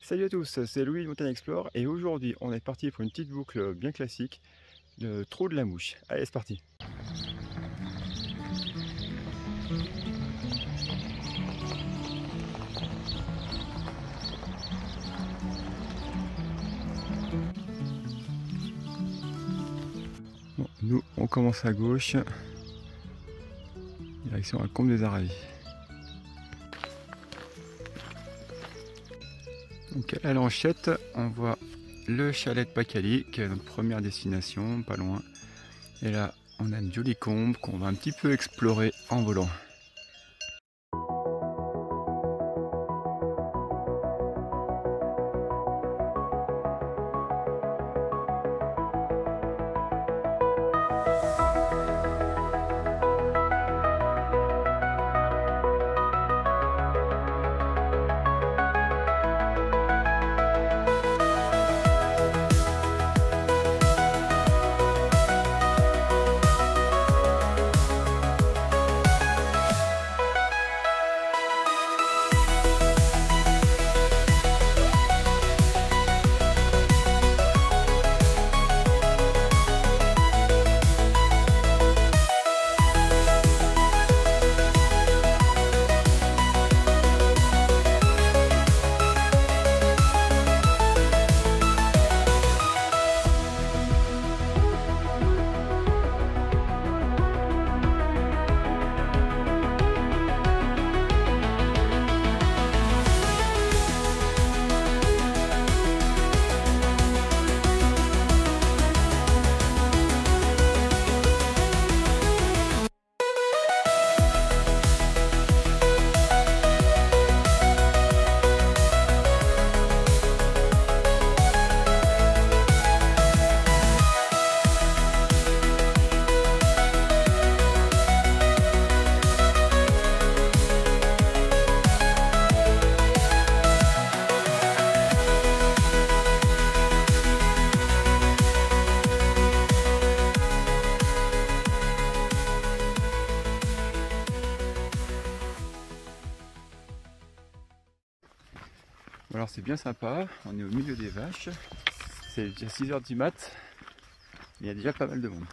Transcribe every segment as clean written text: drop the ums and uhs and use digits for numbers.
Salut à tous, c'est Louis de Montagne Explore et aujourd'hui on est parti pour une petite boucle bien classique de Trou de la Mouche. Allez, c'est parti. Bon, nous on commence à gauche, direction la Combe des Aravis. Donc à la Lanchette, on voit le chalet de Pacali, qui est notre première destination, pas loin. Et là, on a une jolie combe qu'on va un petit peu explorer en volant. Alors c'est bien sympa, on est au milieu des vaches, c'est déjà 6h du mat, il y a déjà pas mal de monde.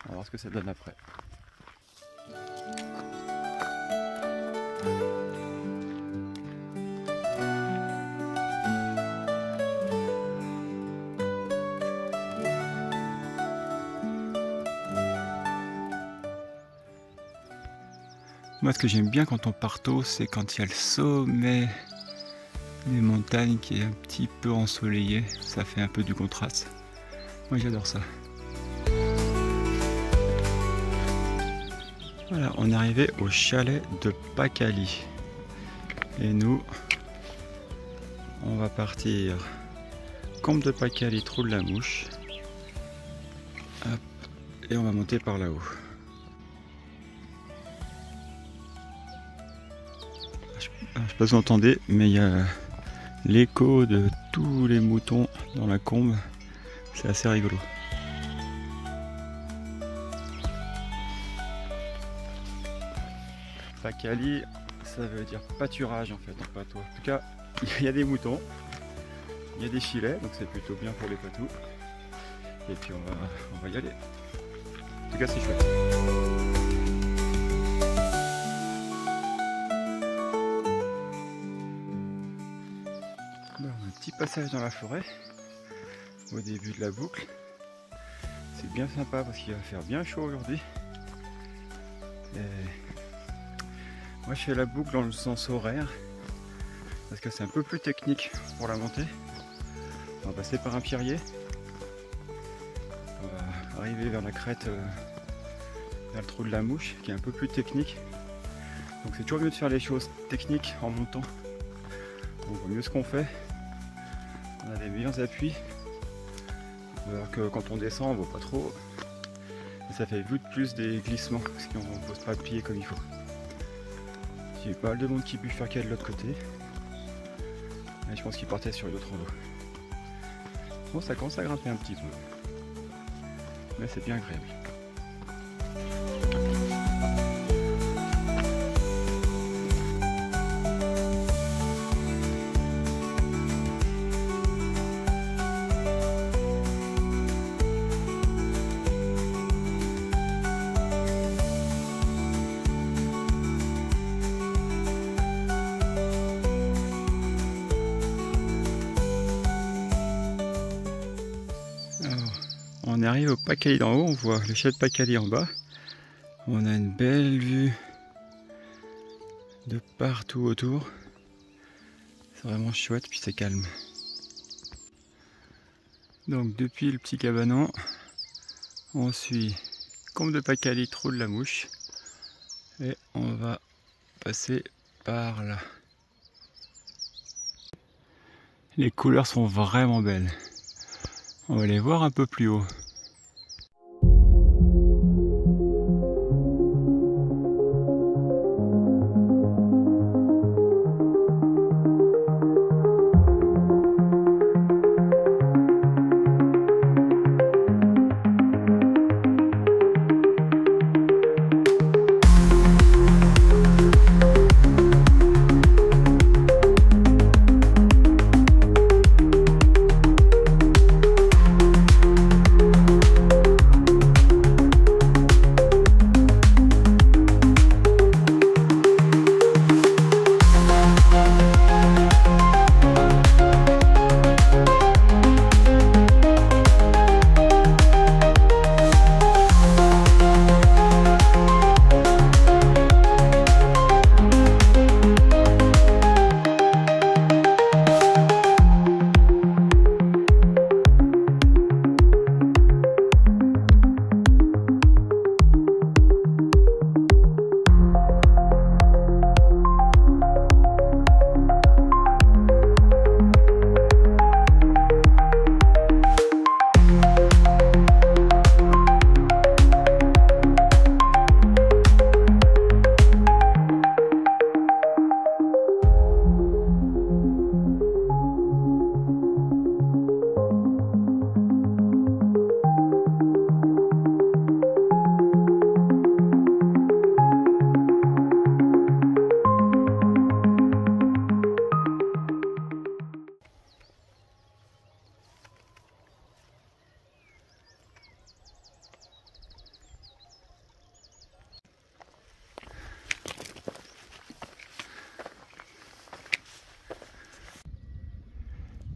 On va voir ce que ça donne après. Moi ce que j'aime bien quand on part tôt, c'est quand il y a le sommet des montagnes qui est un petit peu ensoleillé, ça fait un peu du contraste. Moi j'adore ça. Voilà, on est arrivé au chalet de Pacali. Et nous, on va partir Combe de Pacali, Trou de la Mouche. Hop, et on va monter par là-haut. Je ne sais pas si vous entendez, mais il y a l'écho de tous les moutons dans la combe, c'est assez rigolo. Pacali, ça veut dire pâturage en fait en patois. En tout cas, il y a des moutons, il y a des filets, donc c'est plutôt bien pour les patous. Et puis on va y aller. En tout cas, c'est chouette. Petit passage dans la forêt au début de la boucle. C'est bien sympa parce qu'il va faire bien chaud aujourd'hui. Moi je fais la boucle dans le sens horaire parce que c'est un peu plus technique pour la montée. On va passer par un pierrier. On va arriver vers la crête, vers le trou de la mouche qui est un peu plus technique. Donc c'est toujours mieux de faire les choses techniques en montant. On voit mieux ce qu'on fait. On a des meilleurs appuis, alors que quand on descend on ne voit pas trop et ça fait vite plus des glissements parce qu'on ne pose pas le pied comme il faut. J'ai pas mal de monde qui bifurquait de l'autre côté et je pense qu'il partait sur une autre rando. Bon, ça commence à grimper un petit peu mais c'est bien agréable. on arrive au Pacali d'en haut, on voit le château de Pacali en bas. On a une belle vue de partout autour. C'est vraiment chouette, puis c'est calme. Donc depuis le petit cabanon, on suit Combe de Pacali, Trou de la Mouche. Et on va passer par là. Les couleurs sont vraiment belles. On va les voir un peu plus haut.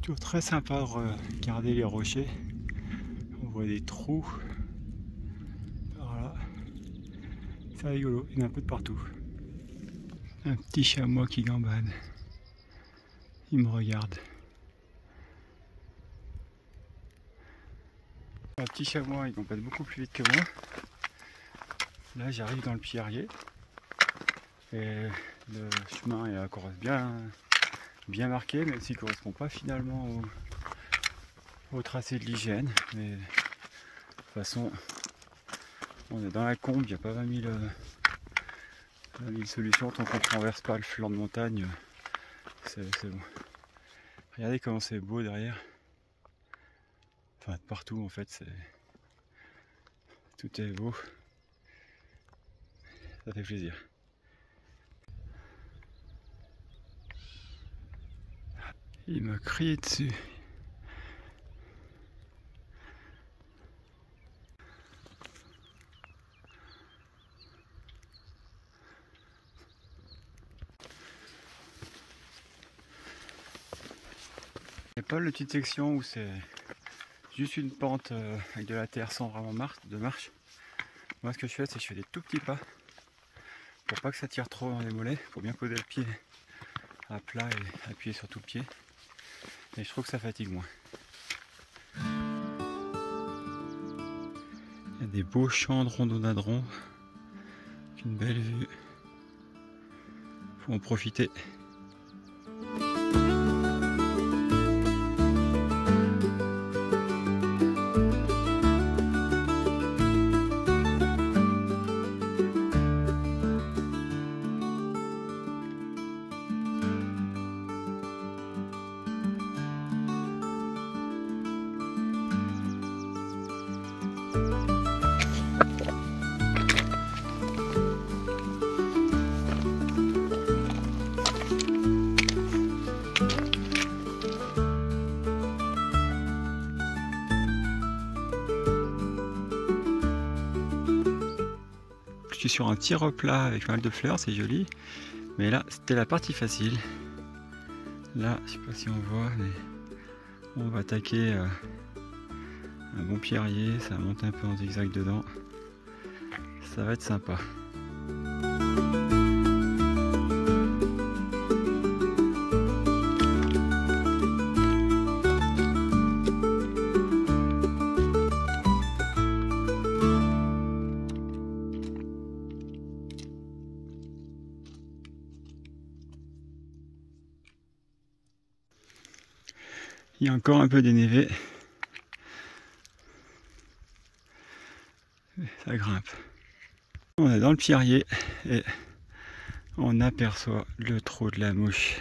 Toujours très sympa de regarder les rochers. On voit des trous par là. C'est rigolo, il y en a un peu de partout. Un petit chamois qui gambade. Il me regarde. Un petit chamois, il gambade beaucoup plus vite que moi. Là, j'arrive dans le Pierrier. Et le chemin est encore bien marqué, même s'il ne correspond pas finalement au tracé de l'hygiène. Mais de toute façon, on est dans la combe, il n'y a pas 20 000 solutions. Tant qu'on ne traverse pas le flanc de montagne, c'est bon. Regardez comment c'est beau derrière. Enfin, de partout en fait, tout est beau. Ça fait plaisir. Il m'a crié dessus. Il n'y a pas de petite section où c'est juste une pente avec de la terre sans vraiment de marche. Moi ce que je fais, c'est que je fais des tout petits pas pour pas que ça tire trop dans les mollets, pour bien poser le pied à plat et appuyer sur tout le pied. Et je trouve que ça fatigue moins. Il y a des beaux champs de rhododendrons, une belle vue. Faut en profiter. Je suis sur un petit replat avec pas mal de fleurs, c'est joli. Mais là, c'était la partie facile. Là, je sais pas si on voit, mais on va attaquer Un bon pierrier, ça monte un peu en zigzag dedans. Ça va être sympa. Il y a encore un peu dénévé. Ça grimpe. On est dans le pierrier et on aperçoit le trou de la mouche.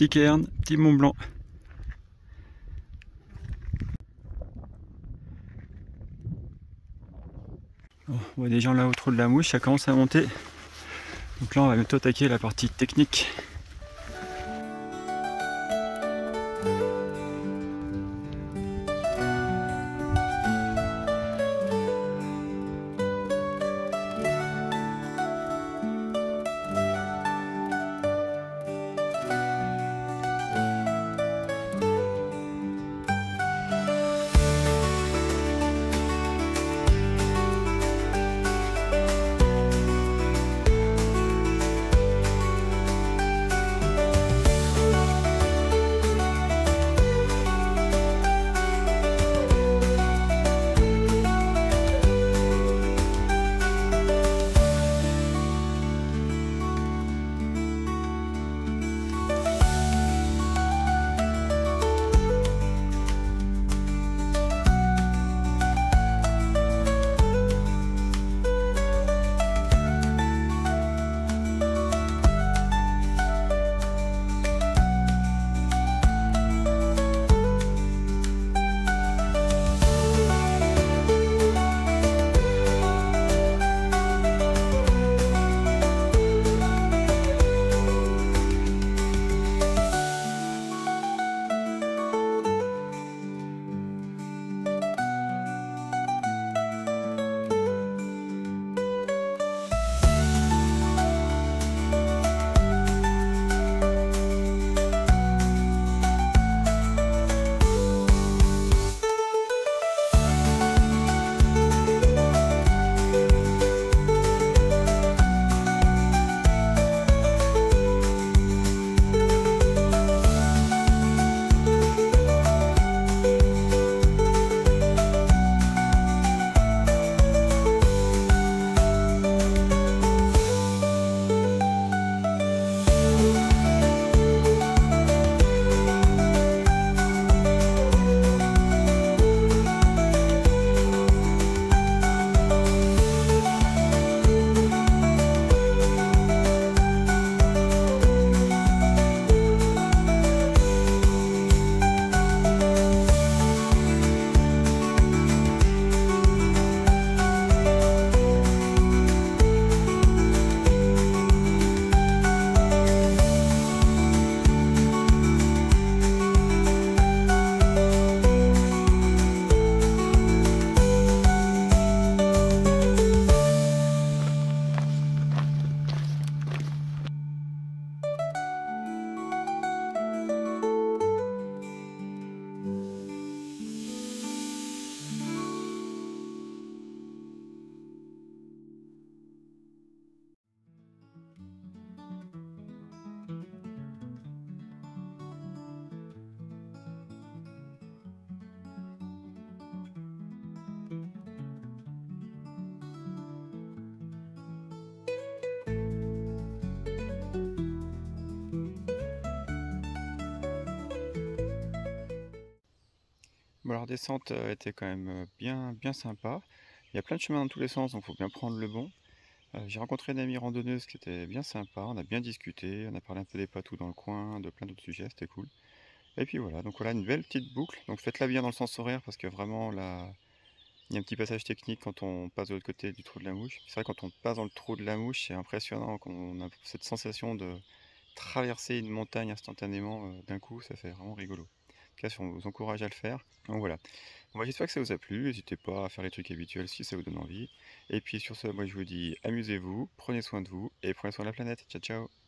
Petit cairn, petit Mont Blanc. Bon, on voit des gens là au trou de la mouche, ça commence à monter. Donc là on va bientôt attaquer la partie technique. Bon, alors descente était quand même bien sympa. Il y a plein de chemins dans tous les sens, donc il faut bien prendre le bon. J'ai rencontré une amie randonneuse qui était bien sympa, on a bien discuté, on a parlé un peu des patous dans le coin, de plein d'autres sujets, c'était cool. Et puis voilà, donc voilà une belle petite boucle. Donc faites-la bien dans le sens horaire parce que vraiment là, il y a un petit passage technique quand on passe de l'autre côté du trou de la mouche. C'est vrai quand on passe dans le trou de la mouche, c'est impressionnant, qu'on a cette sensation de traverser une montagne instantanément d'un coup, ça fait vraiment rigolo. En tout cas, si on vous encourage à le faire. Donc voilà. Bon, bah, j'espère que ça vous a plu. N'hésitez pas à faire les trucs habituels si ça vous donne envie. Et puis sur ce, moi je vous dis amusez-vous, prenez soin de vous et prenez soin de la planète. Ciao ciao.